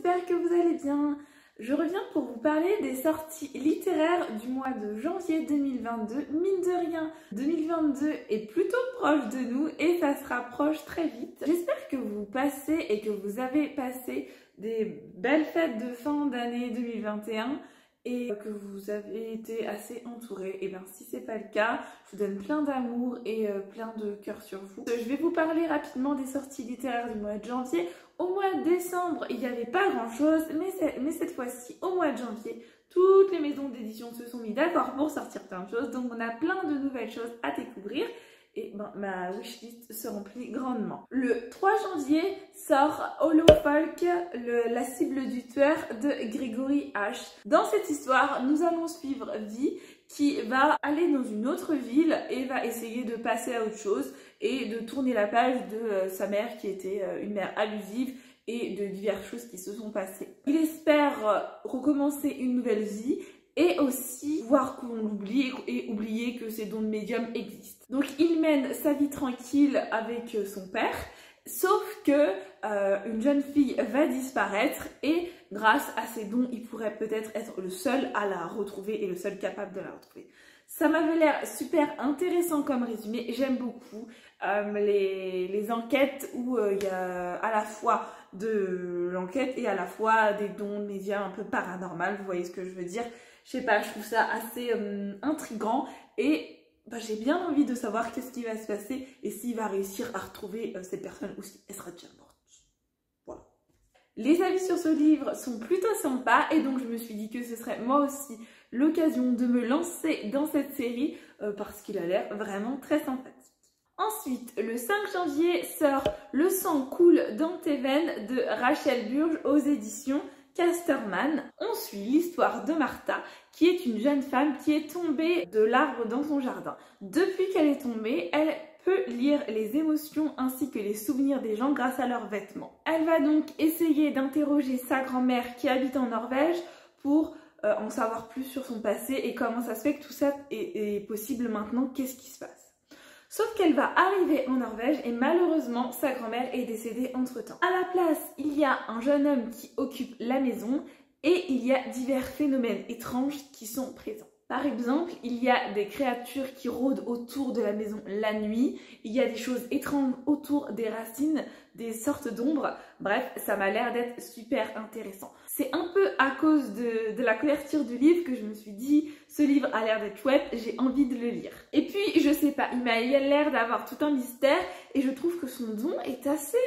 j'espère que vous allez bien. Je reviens pour vous parler des sorties littéraires du mois de janvier 2022. Mine de rien, 2022 est plutôt proche de nous et ça se rapproche très vite. J'espère que vous passez et que vous avez passé des belles fêtes de fin d'année 2021 et que vous avez été assez entourés. Et bien si c'est pas le cas, je vous donne plein d'amour et plein de cœur sur vous. Je vais vous parler rapidement des sorties littéraires du mois de janvier. Au mois de décembre, il n'y avait pas grand chose, mais cette fois-ci, au mois de janvier, toutes les maisons d'édition se sont mis d'accord pour sortir plein de choses. Donc on a plein de nouvelles choses à découvrir. Et ben, ma wishlist se remplit grandement. Le 3 janvier sort Hollow Folk, la cible du tueur de Gregory H. Dans cette histoire, nous allons suivre Vi qui va aller dans une autre ville et va essayer de passer à autre chose et de tourner la page de sa mère qui était une mère abusive et de diverses choses qui se sont passées. Il espère recommencer une nouvelle vie et aussi voir qu'on l'oublie et oublier que ces dons de médium existent. Donc il mène sa vie tranquille avec son père, sauf que une jeune fille va disparaître et grâce à ces dons, il pourrait peut-être être le seul à la retrouver et le seul capable de la retrouver. Ça m'avait l'air super intéressant comme résumé, j'aime beaucoup les enquêtes où il y a à la fois de l'enquête et à la fois des dons de médias un peu paranormal, vous voyez ce que je veux dire. Je sais pas, je trouve ça assez intriguant et bah, j'ai bien envie de savoir qu'est-ce qui va se passer et s'il va réussir à retrouver cette personne ou si elle sera déjà morte. Voilà. Les avis sur ce livre sont plutôt sympas et donc je me suis dit que ce serait moi aussi l'occasion de me lancer dans cette série parce qu'il a l'air vraiment très sympathique. Ensuite, le 5 janvier sort Le sang coule dans tes veines de Rachel Burge aux éditions Casterman. On suit l'histoire de Martha, qui est une jeune femme qui est tombée de l'arbre dans son jardin. Depuis qu'elle est tombée, elle peut lire les émotions ainsi que les souvenirs des gens grâce à leurs vêtements. Elle va donc essayer d'interroger sa grand-mère qui habite en Norvège pour en savoir plus sur son passé et comment ça se fait que tout ça est possible maintenant, qu'est-ce qui se passe. Sauf qu'elle va arriver en Norvège et malheureusement sa grand-mère est décédée entre-temps. À la place, il y a un jeune homme qui occupe la maison et il y a divers phénomènes étranges qui sont présents. Par exemple, il y a des créatures qui rôdent autour de la maison la nuit, il y a des choses étranges autour des racines, des sortes d'ombres, bref, ça m'a l'air d'être super intéressant. C'est un peu à cause de la couverture du livre que je me suis dit, ce livre a l'air d'être chouette, j'ai envie de le lire. Et puis, je sais pas, il m'a l'air d'avoir tout un mystère et je trouve que son don est assez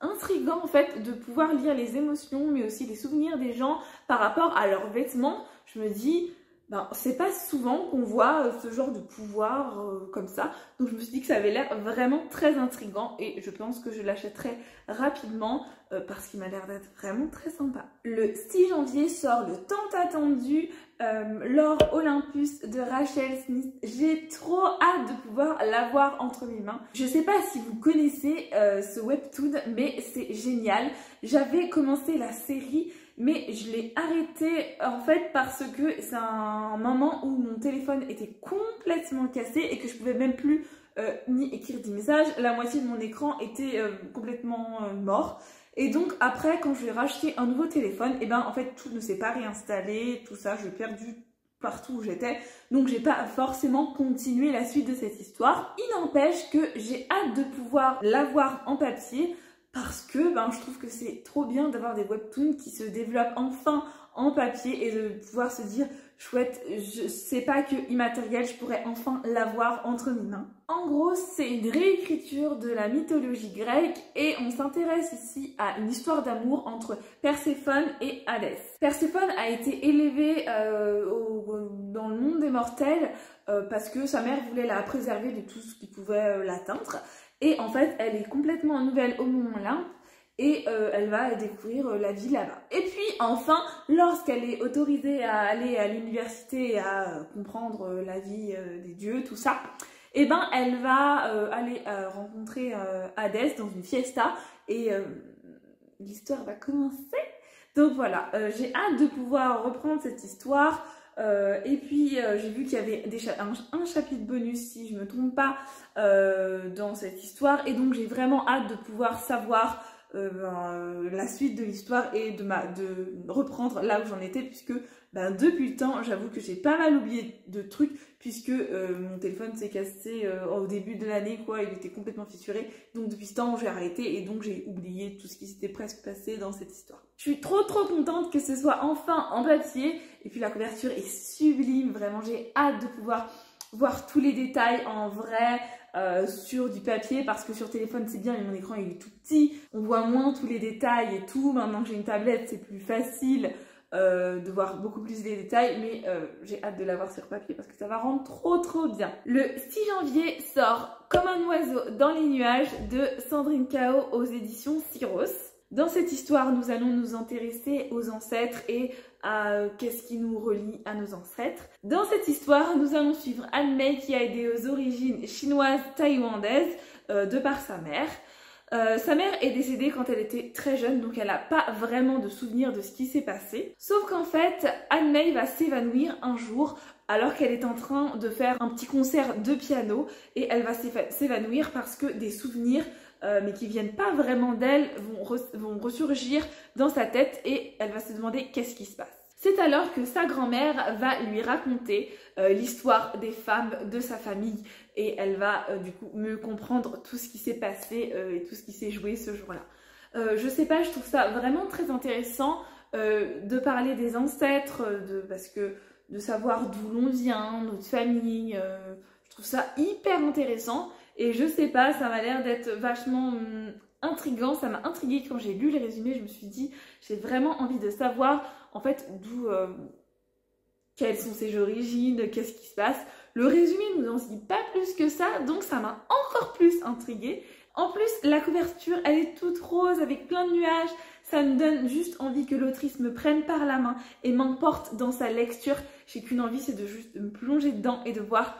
intriguant en fait, de pouvoir lire les émotions mais aussi les souvenirs des gens par rapport à leurs vêtements. Je me dis... Ben, c'est pas souvent qu'on voit ce genre de pouvoir comme ça, donc je me suis dit que ça avait l'air vraiment très intriguant et je pense que je l'achèterai rapidement parce qu'il m'a l'air d'être vraiment très sympa. Le 6 janvier sort le tant attendu L'or Olympus de Rachel Smith. J'ai trop hâte de pouvoir l'avoir entre mes mains. Je sais pas si vous connaissez ce webtoon, mais c'est génial. J'avais commencé la série mais je l'ai arrêté en fait parce que c'est un moment où mon téléphone était complètement cassé et que je pouvais même plus ni écrire des messages. La moitié de mon écran était complètement mort. Et donc après quand je vais racheter un nouveau téléphone, et ben en fait tout ne s'est pas réinstallé, tout ça, je l'ai perdu partout où j'étais. Donc j'ai pas forcément continué la suite de cette histoire. Il n'empêche que j'ai hâte de pouvoir l'avoir en papier. Parce que ben, je trouve que c'est trop bien d'avoir des webtoons qui se développent enfin en papier et de pouvoir se dire chouette, je sais pas que immatériel, je pourrais enfin l'avoir entre mes mains. En gros, c'est une réécriture de la mythologie grecque et on s'intéresse ici à une histoire d'amour entre Perséphone et Hadès. Perséphone a été élevée dans le monde des mortels parce que sa mère voulait la préserver de tout ce qui pouvait l'atteindre. Et en fait, elle est complètement nouvelle au Mont Olympe et elle va découvrir la vie là-bas. Et puis enfin, lorsqu'elle est autorisée à aller à l'université et à comprendre la vie des dieux, tout ça, et ben elle va aller rencontrer Hadès dans une fiesta et l'histoire va commencer. Donc voilà, j'ai hâte de pouvoir reprendre cette histoire. Et puis j'ai vu qu'il y avait un chapitre bonus si je ne me trompe pas dans cette histoire et donc j'ai vraiment hâte de pouvoir savoir la suite de l'histoire et de reprendre là où j'en étais, puisque depuis le temps, j'avoue que j'ai pas mal oublié de trucs, puisque mon téléphone s'est cassé au début de l'année, quoi, il était complètement fissuré, donc depuis ce temps j'ai arrêté et donc j'ai oublié tout ce qui s'était presque passé dans cette histoire. Je suis trop contente que ce soit enfin en papier, et puis la couverture est sublime, vraiment j'ai hâte de pouvoir voir tous les détails en vrai sur du papier, parce que sur téléphone c'est bien mais mon écran il est tout petit, on voit moins tous les détails et tout. Maintenant que j'ai une tablette c'est plus facile de voir beaucoup plus les détails, mais j'ai hâte de l'avoir sur papier parce que ça va rendre trop bien. Le 6 janvier sort Comme un oiseau dans les nuages de Sandrine Kao aux éditions Syros. Dans cette histoire, nous allons nous intéresser aux ancêtres et à qu'est-ce qui nous relie à nos ancêtres. Dans cette histoire, nous allons suivre An Mei qui a des origines chinoises taïwanaises de par sa mère. Sa mère est décédée quand elle était très jeune, donc elle n'a pas vraiment de souvenir de ce qui s'est passé. Sauf qu'en fait, An Mei va s'évanouir un jour alors qu'elle est en train de faire un petit concert de piano, et elle va s'évanouir parce que des souvenirs mais qui viennent pas vraiment d'elle vont ressurgir dans sa tête, et elle va se demander qu'est-ce qui se passe. C'est alors que sa grand-mère va lui raconter l'histoire des femmes de sa famille, et elle va du coup mieux comprendre tout ce qui s'est passé et tout ce qui s'est joué ce jour-là. Je sais pas, je trouve ça vraiment très intéressant de parler des ancêtres, parce que de savoir d'où l'on vient, notre famille, je trouve ça hyper intéressant. Et je sais pas, ça m'a l'air d'être vachement intriguant, ça m'a intriguée quand j'ai lu les résumés. Je me suis dit, j'ai vraiment envie de savoir en fait quelles sont ses origines, qu'est-ce qui se passe. Le résumé ne nous en dit pas plus que ça, donc ça m'a encore plus intriguée. En plus, la couverture, elle est toute rose avec plein de nuages. Ça me donne juste envie que l'autrice me prenne par la main et m'emporte dans sa lecture. J'ai qu'une envie, c'est de juste me plonger dedans et de voir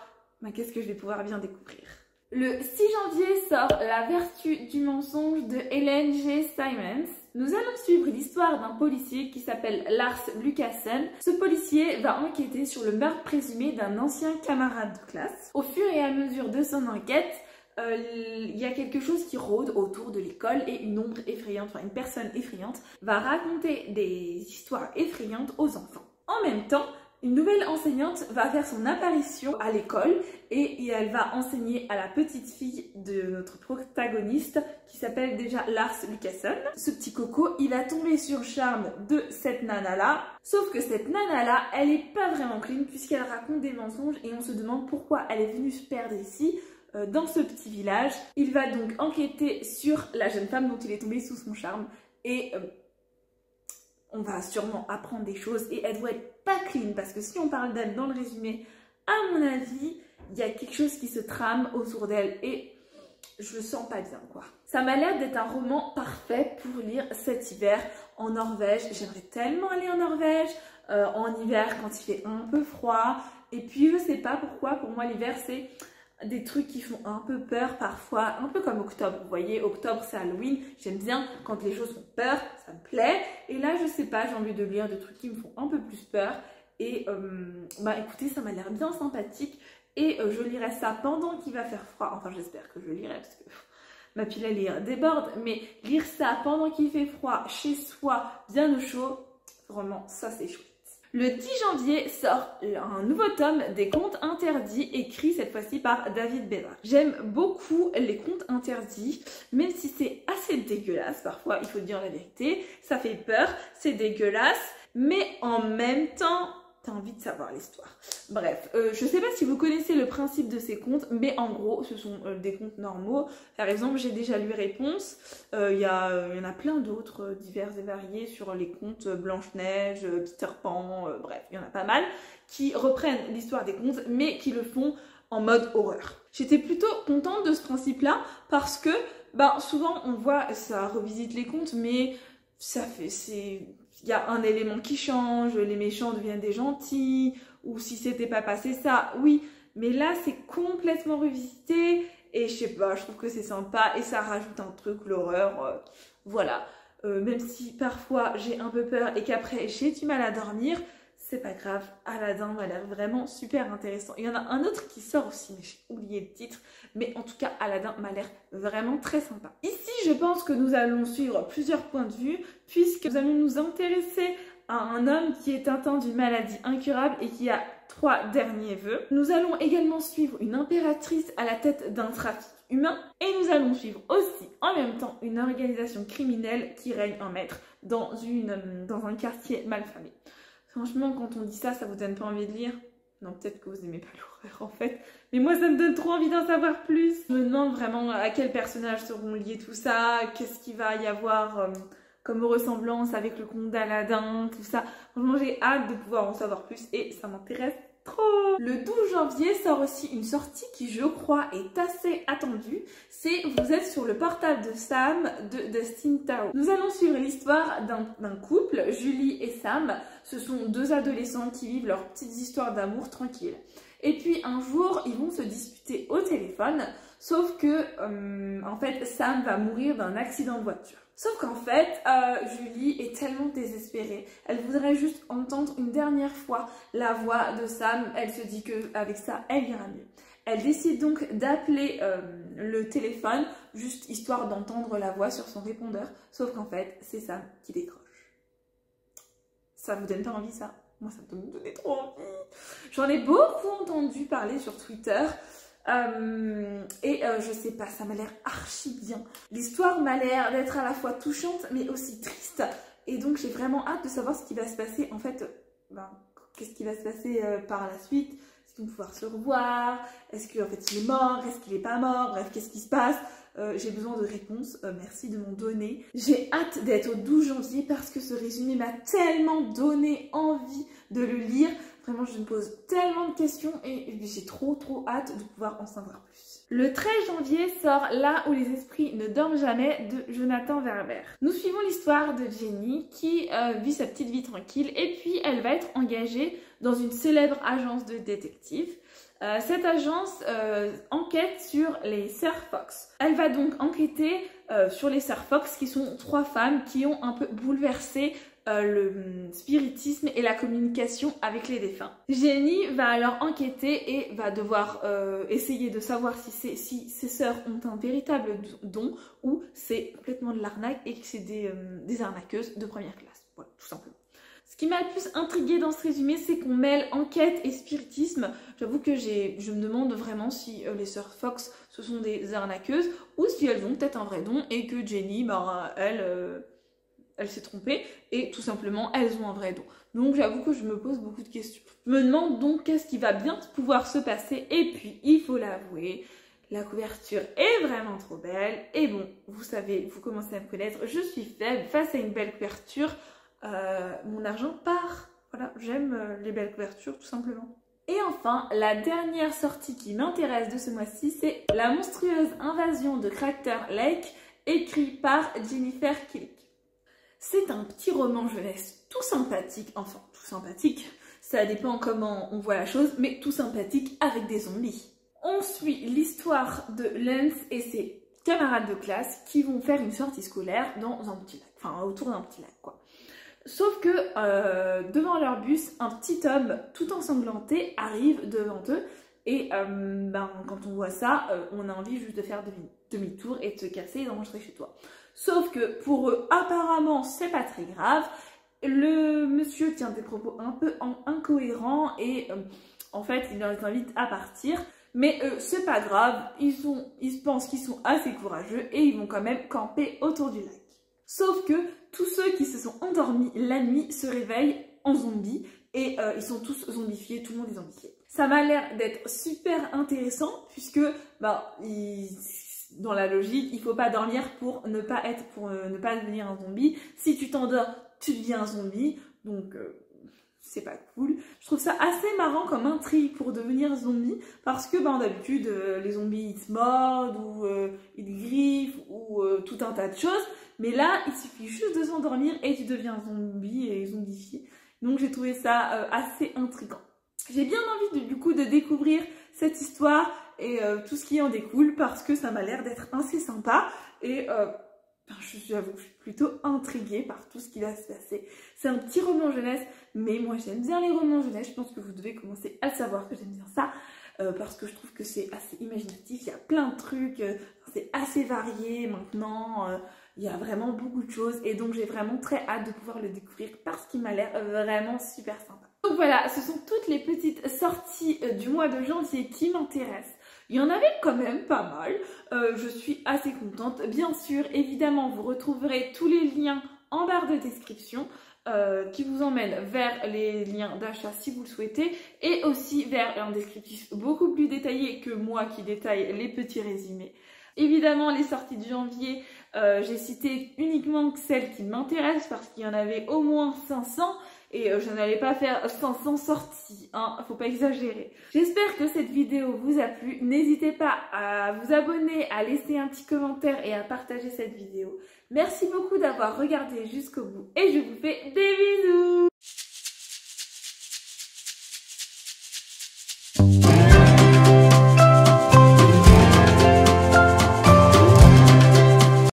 qu'est-ce que je vais pouvoir bien découvrir. Le 6 janvier sort La vertu du mensonge de Hélène G. Simons. Nous allons suivre l'histoire d'un policier qui s'appelle Lars Lucassen. Ce policier va enquêter sur le meurtre présumé d'un ancien camarade de classe. Au fur et à mesure de son enquête, il y a quelque chose qui rôde autour de l'école, et une ombre effrayante, une personne effrayante va raconter des histoires effrayantes aux enfants. En même temps, une nouvelle enseignante va faire son apparition à l'école, et elle va enseigner à la petite fille de notre protagoniste qui s'appelle déjà Lars Lucassen. Ce petit coco, il va tomber sur le charme de cette nana-là, sauf que cette nana-là, elle est pas vraiment clean puisqu'elle raconte des mensonges, et on se demande pourquoi elle est venue se perdre ici, dans ce petit village. Il va donc enquêter sur la jeune femme dont il est tombé sous son charme, et on va sûrement apprendre des choses, et elle doit être pas clean parce que si on parle d'elle dans le résumé, à mon avis, il y a quelque chose qui se trame autour d'elle et je le sens pas bien quoi. Ça m'a l'air d'être un roman parfait pour lire cet hiver en Norvège. J'aimerais tellement aller en Norvège en hiver quand il fait un peu froid, et puis je sais pas pourquoi, pour moi l'hiver c'est des trucs qui font un peu peur parfois, un peu comme octobre. Vous voyez, octobre c'est Halloween, j'aime bien quand les choses font peur, ça me plaît. Et là, je sais pas, j'ai envie de lire des trucs qui me font un peu plus peur. Et écoutez, ça m'a l'air bien sympathique. Et je lirai ça pendant qu'il va faire froid. Enfin, j'espère que je lirai parce que ma pile à lire déborde. Mais lire ça pendant qu'il fait froid, chez soi, bien au chaud, vraiment, ça c'est chouette. Le 10 janvier sort un nouveau tome des Contes Interdits, écrit cette fois-ci par David Bédard. J'aime beaucoup les contes interdits, même si c'est assez dégueulasse parfois, il faut dire la vérité. Ça fait peur, c'est dégueulasse, mais en même temps, t'as envie de savoir l'histoire. Bref, je sais pas si vous connaissez le principe de ces contes, mais en gros, ce sont des contes normaux. Par exemple, j'ai déjà lu Réponse. Il y en a plein d'autres, divers et variés, sur les contes Blanche-Neige, Peter Pan, bref, il y en a pas mal, qui reprennent l'histoire des contes, mais qui le font en mode horreur. J'étais plutôt contente de ce principe-là, parce que souvent, on voit, ça revisite les contes, mais ça fait... il y a un élément qui change, les méchants deviennent des gentils, ou si c'était pas passé ça, oui. Mais là, c'est complètement revisité, et je sais pas, je trouve que c'est sympa, et ça rajoute un truc, l'horreur, voilà. Même si parfois j'ai un peu peur, et qu'après j'ai du mal à dormir, c'est pas grave, Aladdin m'a l'air vraiment super intéressant. Il y en a un autre qui sort aussi, mais j'ai oublié le titre. Mais en tout cas, Aladdin m'a l'air vraiment très sympa. Ici, je pense que nous allons suivre plusieurs points de vue, puisque nous allons nous intéresser à un homme qui est atteint d'une maladie incurable et qui a 3 derniers vœux. Nous allons également suivre une impératrice à la tête d'un trafic humain. Et nous allons suivre aussi en même temps une organisation criminelle qui règne en maître dans un quartier malfamé. Franchement, quand on dit ça, ça vous donne pas envie de lire? Non, peut-être que vous aimez pas l'horreur en fait. Mais moi, ça me donne trop envie d'en savoir plus. Je me demande vraiment à quels personnages seront liés tout ça, qu'est-ce qu'il va y avoir comme ressemblance avec le conte d'Aladin, tout ça. Franchement, j'ai hâte de pouvoir en savoir plus et ça m'intéresse trop. Le 12 janvier sort aussi une sortie qui, je crois, est assez attendue. C'est Vous êtes sur le portable de Sam de Destin Tao. Nous allons suivre l'histoire d'un couple, Julie et Sam. Ce sont 2 adolescents qui vivent leurs petites histoires d'amour tranquilles. Et puis un jour, ils vont se disputer au téléphone, sauf que en fait, Sam va mourir d'un accident de voiture. Sauf qu'en fait, Julie est tellement désespérée. Elle voudrait juste entendre une dernière fois la voix de Sam. Elle se dit qu'avec ça, elle ira mieux. Elle décide donc d'appeler le téléphone, juste histoire d'entendre la voix sur son répondeur. Sauf qu'en fait, c'est Sam qui décroche. Ça vous donne pas envie, ça? Moi, ça me donnait trop envie. J'en ai beaucoup entendu parler sur Twitter. Je sais pas, ça m'a l'air archi bien. L'histoire m'a l'air d'être à la fois touchante mais aussi triste. Et donc j'ai vraiment hâte de savoir ce qui va se passer. En fait, qu'est-ce qui va se passer par la suite? Est-ce qu'ils vont pouvoir se revoir? Est-ce qu'en fait il est mort? Est-ce qu'il est pas mort? Bref, qu'est-ce qui se passe? J'ai besoin de réponses, merci de m'en donner. J'ai hâte d'être au 12 janvier parce que ce résumé m'a tellement donné envie de le lire. Vraiment, je me pose tellement de questions et j'ai trop hâte de pouvoir en savoir plus. Le 13 janvier sort Là où les esprits ne dorment jamais de Jonathan Werber. Nous suivons l'histoire de Jenny qui vit sa petite vie tranquille et puis elle va être engagée dans une célèbre agence de détectives. Cette agence enquête sur les sœurs Fox. Elle va donc enquêter sur les sœurs Fox qui sont 3 femmes qui ont un peu bouleversé le spiritisme et la communication avec les défunts. Jenny va alors enquêter et va devoir essayer de savoir si ses sœurs ont un véritable don ou c'est complètement de l'arnaque et que c'est des arnaqueuses de première classe. Voilà, tout simplement. Ce qui m'a le plus intriguée dans ce résumé, c'est qu'on mêle enquête et spiritisme. J'avoue que je me demande vraiment si les sœurs Fox, ce sont des arnaqueuses ou si elles ont peut-être un vrai don et que Jenny, elle s'est trompée et tout simplement, elles ont un vrai don. Donc j'avoue que je me pose beaucoup de questions. Je me demande donc qu'est-ce qui va bien pouvoir se passer et puis, il faut l'avouer, la couverture est vraiment trop belle. Et bon, vous savez, vous commencez à me connaître, je suis faible face à une belle couverture. Mon argent part. Voilà, j'aime les belles couvertures tout simplement. Et enfin, la dernière sortie qui m'intéresse de ce mois-ci, c'est La monstrueuse invasion de Crater Lake, écrit par Jennifer Killick. C'est un petit roman jeunesse tout sympathique, enfin tout sympathique, ça dépend comment on voit la chose, mais tout sympathique avec des zombies. On suit l'histoire de Lance et ses camarades de classe qui vont faire une sortie scolaire dans un petit lac, enfin autour d'un petit lac quoi. Sauf que devant leur bus, un petit homme tout ensanglanté arrive devant eux et quand on voit ça, on a envie juste de faire demi-tour et de se casser et de rentrer chez toi. Sauf que pour eux, apparemment, c'est pas très grave. Le monsieur tient des propos un peu incohérents et en fait, il les invite à partir. Mais c'est pas grave, ils pensent qu'ils sont assez courageux et ils vont quand même camper autour du lac. Sauf que tous ceux qui se sont endormis la nuit se réveillent en zombies et ils sont tous zombifiés, tout le monde est zombifié. Ça m'a l'air d'être super intéressant puisque dans la logique, il faut pas dormir pour ne pas devenir un zombie. Si tu t'endors, tu deviens un zombie, donc c'est pas cool. Je trouve ça assez marrant comme intrigue pour devenir zombie parce que d'habitude les zombies ils se mordent ou ils griffent ou tout un tas de choses. Mais là, il suffit juste de s'endormir et tu deviens zombie et zombifié. Donc j'ai trouvé ça assez intriguant. J'ai bien envie du coup de découvrir cette histoire et tout ce qui en découle parce que ça m'a l'air d'être assez sympa. Et j'avoue que je suis plutôt intriguée par tout ce qui va se passer. C'est un petit roman jeunesse, mais moi j'aime bien les romans jeunesse. Je pense que vous devez commencer à le savoir que j'aime bien ça, parce que je trouve que c'est assez imaginatif. Il y a plein de trucs, c'est assez varié maintenant. Il y a vraiment beaucoup de choses et donc j'ai vraiment très hâte de pouvoir le découvrir parce qu'il m'a l'air vraiment super sympa. Donc voilà, ce sont toutes les petites sorties du mois de janvier qui m'intéressent. Il y en avait quand même pas mal, je suis assez contente. Bien sûr, évidemment, vous retrouverez tous les liens en barre de description qui vous emmènent vers les liens d'achat si vous le souhaitez et aussi vers un descriptif beaucoup plus détaillé que moi qui détaille les petits résumés. Évidemment, les sorties de janvier, j'ai cité uniquement celles qui m'intéressent parce qu'il y en avait au moins 500 et je n'allais pas faire 500 sorties, hein, faut pas exagérer. J'espère que cette vidéo vous a plu. N'hésitez pas à vous abonner, à laisser un petit commentaire et à partager cette vidéo. Merci beaucoup d'avoir regardé jusqu'au bout et je vous fais des bisous!